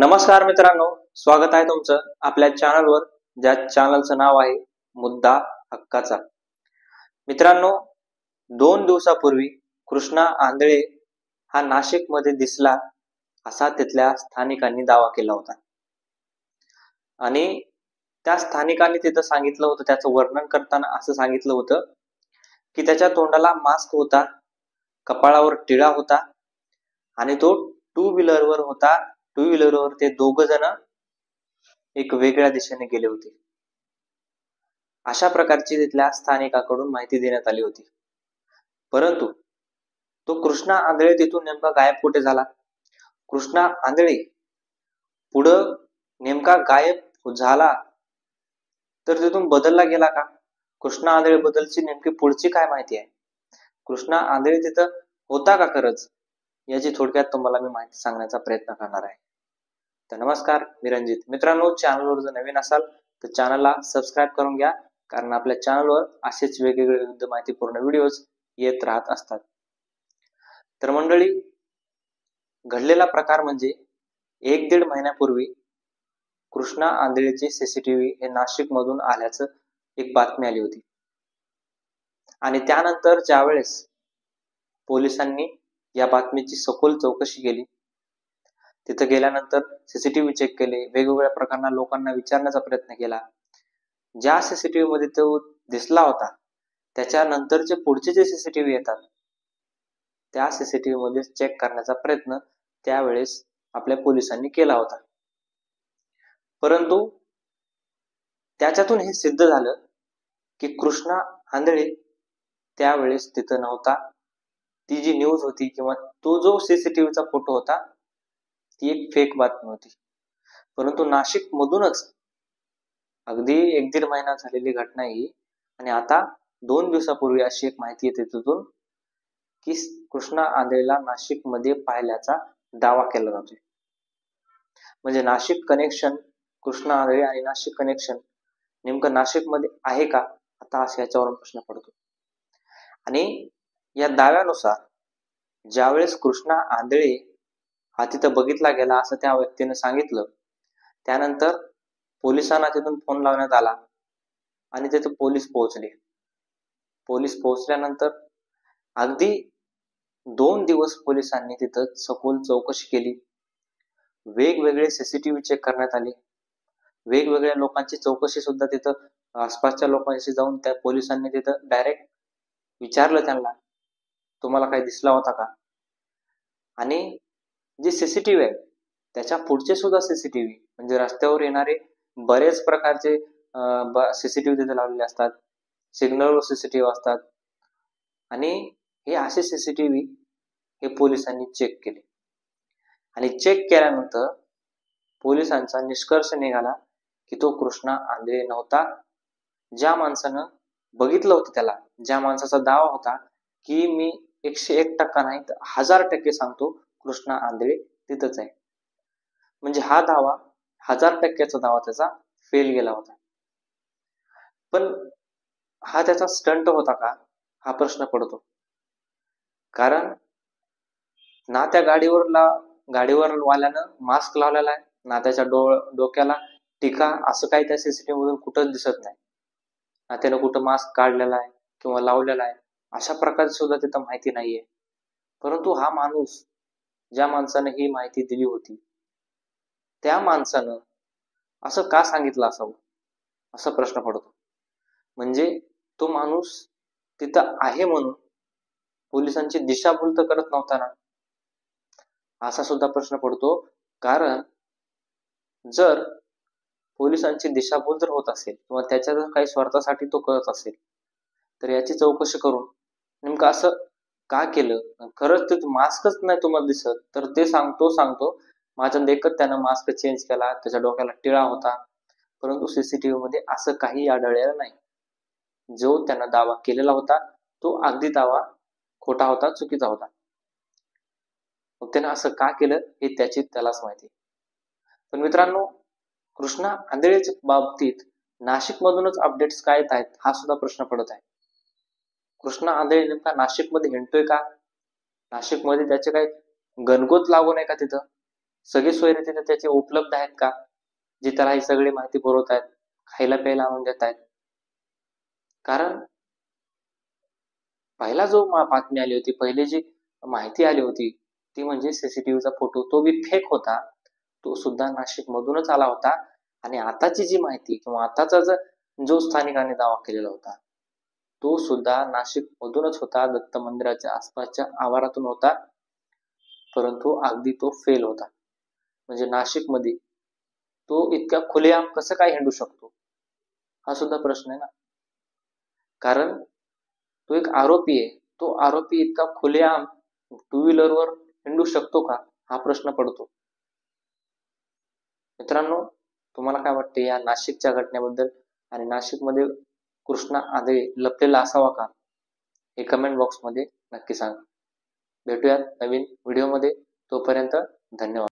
नमस्कार मित्रांनो, स्वागत आहे तुमचं आपल्या चॅनलवर, ज्या चॅनलचं नाव आहे मुद्दा हक्काचा। मित्रांनो, 2 दिवसापूर्वी कृष्णा आंधळे हा नाशिक मध्ये दिसला असा तिथल्या स्थानिकांनी दावा केला होता आणि त्या स्थानिकांनी तिथं सांगितलं होतं, त्याचं वर्णन करताना असं सांगितलं होतं की त्याच्या तोंडाला मास्क होता, कपाळावर टिळा होता आणि तो टू व्हीलरवर होता। टू व्हीलरवर ते दोघ जण एक वेगळ्या दिशेने गेले होते, अशा प्रकारची तिथल्या स्थानिकाकडून माहिती देण्यात आली होती। परंतु तो कृष्णा आंधळे तिथून नेमका गायब कुठे झाला? कृष्णा आंधळे पुढं नेमका गायब झाला तर तिथून बदलला गेला का? कृष्णा आंधळे बदलची नेमकी पुढची काय माहिती आहे? कृष्णा आंधळे तिथं होता का खरंच? याची थोडक्यात तुम्हाला मी माहिती सांगण्याचा प्रयत्न करणार आहे। तर नमस्कार, मी रणजित। मित्रांनो, चॅनलवर जर नवीन असाल तर चॅनलला सबस्क्राईब करून घ्या, कारण आपल्या चॅनलवर असेच वेगवेगळे विविध माहितीपूर्ण व्हिडिओज येत राहत असतात। तर मंडळी, घडलेला प्रकार म्हणजे 1-1.5 महिन्यापूर्वी कृष्णा आंधळेचे सीसीटीव्ही हे नाशिक मधून आल्याचं एक बातमी आली होती आणि त्यानंतर ज्यावेळेस पोलिसांनी या बातमीची सखोल चौकशी केली, तिथे गेल्यानंतर सीसीटीव्ही चेक केले, वेगवेगळ्या प्रकारच्या लोकांना विचारण्याचा प्रयत्न केला। ज्या सीसीटीव्ही मध्ये तो दिसला होता त्याच्यानंतरचे पुढचे जे सीसीटीव्ही येतात त्या सीसीटीव्ही मध्ये चेक करण्याचा प्रयत्न त्यावेळेस आपल्या पोलिसांनी केला होता, परंतु त्याच्यातून हे सिद्ध झालं की कृष्णा आंधळे त्यावेळेस तिथं नव्हता। ती जी न्यूज होती किंवा तो जो सीसीटीव्हीचा फोटो होता ती एक फेक बातमी होती। परंतु नाशिक मधूनच अगदी 1-1.5 महिना झालेली घटना ही, आणि आता 2 दिवसापूर्वी अशी एक माहिती येते तिथून की कृष्णा आंधळेला नाशिक मध्ये पाहिल्याचा दावा केला जातोय। म्हणजे नाशिक कनेक्शन, कृष्णा आंधळे आणि नाशिक कनेक्शन नेमकं नाशिक मध्ये आहे का, आता असं याच्यावरून प्रश्न पडतो। आणि या दाव्यानुसार ज्यावेळेस कृष्णा आंधळे हा तिथं बघितला गेला असं त्या व्यक्तीने सांगितलं, त्यानंतर पोलिसांना तिथून फोन लावण्यात आला आणि तिथे पोलीस पोहोचले। पोलीस पोहोचल्यानंतर अगदी 2 दिवस पोलिसांनी तिथं सखोल चौकशी केली, वेगवेगळे सीसीटीव्ही चेक करण्यात आले, वेगवेगळ्या लोकांची चौकशी सुद्धा तिथं आसपासच्या लोकांशी जाऊन त्या पोलिसांनी तिथं डायरेक्ट विचारलं त्यांना, तुम्हाला काही दिसला होता का? आणि जे सीसीटीव्ही आहे त्याच्या पुढचे सुद्धा सीसीटीव्ही, म्हणजे रस्त्यावर येणारे बरेच प्रकारचे सीसीटीव्ही तिथे लावलेले असतात, सिग्नलवर सीसीटीव्ही असतात, आणि हे असे सीसीटीव्ही हे पोलिसांनी चेक केले आणि चेक केल्यानंतर पोलिसांचा निष्कर्ष निघाला की तो कृष्णा आंधळे नव्हता। ज्या माणसानं बघितलं होतं त्याला, ज्या माणसाचा दावा होता की मी 101% नाही तर 1000% सांगतो कृष्णा आंधळे तिथंच आहे, म्हणजे हा दावा 1000%चा दावा त्याचा फेल गेला होता। पण हा त्याचा स्टंट होता का, हा प्रश्न पडतो, कारण ना त्या गाडीवर वाल्यानं मास्क लावलेला आहे, ना त्याच्या डोक्याला टीका, असं काही त्या सीसीटीव्ही मधून कुठंच दिसत नाही, ना त्यानं कुठं मास्क काढलेला आहे किंवा लावलेला आहे, अशा प्रकारची सुद्धा तिथं माहिती नाहीये। परंतु हा माणूस, ज्या माणसाने ही माहिती दिली होती त्या माणसानं असं का सांगितलं असावं, असा प्रश्न पडतो। म्हणजे तो माणूस तिथं आहे म्हणून पोलिसांची दिशाभूल तर करत नव्हता ना, असा सुद्धा प्रश्न पडतो। कारण जर पोलिसांची दिशाभूल जर होत असेल किंवा त्याच्या जर काही स्वार्थासाठी तो करत असेल तर याची चौकशी करून नेमकं असं का केलं? खरंच ते मास्कच नाही तुम्हाला दिसत तर ते सांगतो माझ्या देखत त्यानं मास्क चेंज केला, त्याच्या डोक्याला टिळा होता, परंतु सीसीटीव्ही मध्ये असं काही आढळलेलं नाही। जो त्यानं दावा केलेला होता तो अगदी दावा खोटा होता, चुकीचा होता। मग त्यानं असं का केलं हे त्यालाच माहिती। पण मित्रांनो, कृष्णा आंधळेच्या बाबतीत नाशिक मधूनच अपडेट्स काय येत आहेत हा सुद्धा प्रश्न पडत आहे। कृष्णा आंधळे नेमका नाशिक मध्ये हिंडतोय का? नाशिक मध्ये त्याचे काही गणगोत लागू नये का तिथं? सगळी सोयी तिथे त्याची उपलब्ध आहेत का, जी त्याला ही सगळी माहिती पुरवत आहेत, खायला प्यायला आणून देत आहेत? कारण पहिला जो बातमी आली होती, पहिली जी माहिती आली होती, ती म्हणजे सीसीटीव्हीचा फोटो, तो बी फेक होता. तो सुद्धा नाशिक मधूनच आला होता. आणि आताची जी माहिती किंवा आताचा जो स्थानिकांनी दावा केलेला होता, तो सुद्धा नाशिक मधूनच होता, दत्त मंदिराच्या आसपासच्या आवारातून होता. परंतु अगदी तो फेल होता. म्हणजे नाशिकमध्ये तो इतक्या खुलेआम कसं काय हिंडू शकतो, हा सुद्धा प्रश्न आहे ना. कारण तो एक आरोपी आहे. तो आरोपी इतका खुलेआम टू व्हीलरवर हिंडू शकतो का, हा प्रश्न पडतो. मित्रांनो, तुम्हाला काय वाटते या नाशिकच्या घटनेबद्दल? आणि नाशिकमध्ये कृष्णा आंधळे लपलेला असावा का, हे कमेंट बॉक्समध्ये नक्की सांगा. भेटूयात नवीन व्हिडिओमध्ये. तोपर्यंत धन्यवाद.